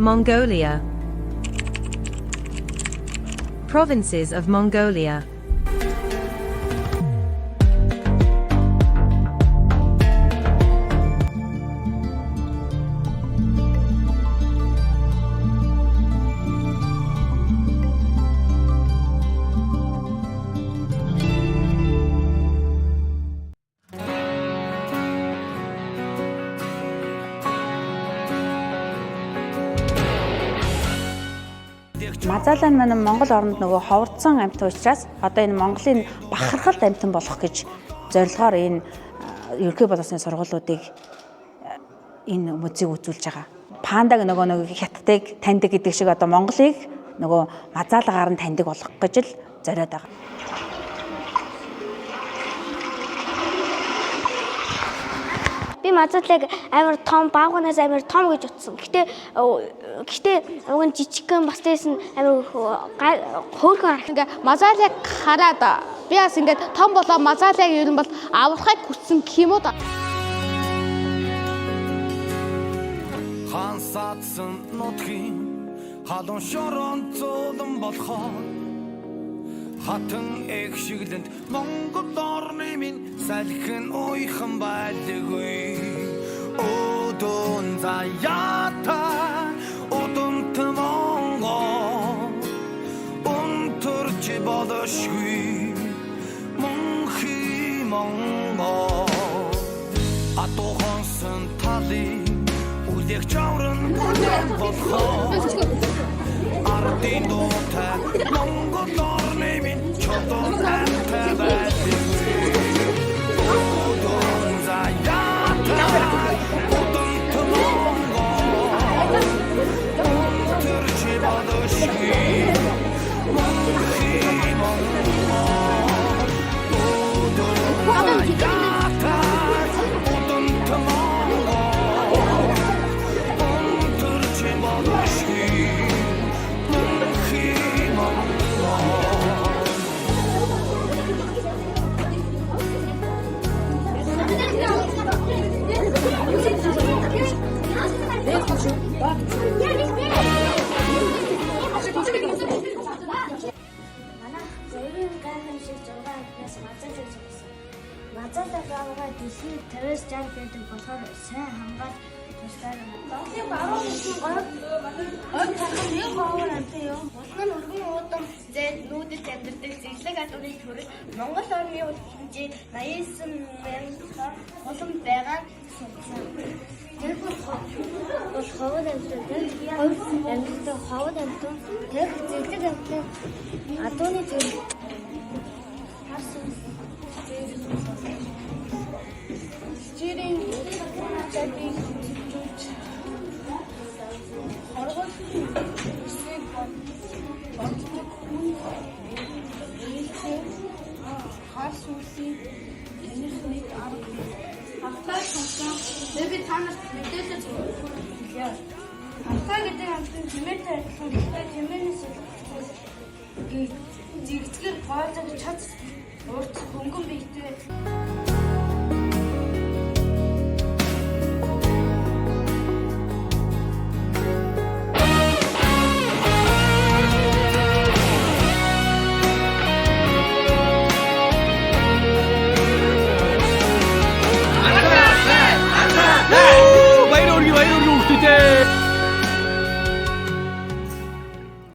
Mongolia. Provinces of Mongolia. Мазаалаа нь манай Монгол орнд нөгөө ховордсон амьтан учраас одоо энэ Монголын бахархалт амьтан болох гэж зорилгоор энэ ерөнхий боловсролын сургуулиудыг энэ музейг үзүүлж байгаа. Пандаг нөгөө хятадыг таньдаг гэдэг шиг одоо Монголыг нөгөө мазаалагаар нь таньдаг болгох гэж л зориод байгаа. Би мазаалыг амар том бааганаас амар том гэж утсан. Гэхдээ уг нь жижигхэн бас дээс нь амар хөөрхөн. Ингээ мазаалыг хараад би бас ингээд том болоо мазаалыг ер нь бол аврахыг хүссэн гэх юм уу да. Хаан саадсан нутгийн халуун шорон зулан болохоо хатан эгшиглэнд Монгол орны минь салхин уйхан байлгүй Одон заяата одонт Монгол унтурч болошгүй Монхи Монгол атохонсон тали үлэх чаврын болохоо ардын дуутай Монгол орны минь чодон амтай байлгүй Одон заяата одонт Монгол унтурч болошгүй Монхи Монгол Одон заяата одонт Монгол унтурч болошгүй Монхи Монгол Мазаалаа дэлхийн 50-60 байдаг болохоор сайн хамгаал туслаар Монголын баруун хэсгийн гол тархын гоовор амтай юм. Улман өргөн уудам зээл нүүдэд амьдардаг зэрлэг адуурын төрөл Монгол орны үйл хэмжээ 89,000 улам байгаа судалсан. Тэр бол ховор амьтан ховор амьтан тэр зэрлэг амьтан адууны төрөл Жирийн жабиг зүж хоргол эсрэг боддог ийхээ хас үсий энэхний арга автаа сонсон би танаас мэдээлэл өгье. Автаа гэдэг амтан жимээтэй адилхан гэхдээ жимээнээс зэгцгэр гоолог чад урт хөнгөн биетэй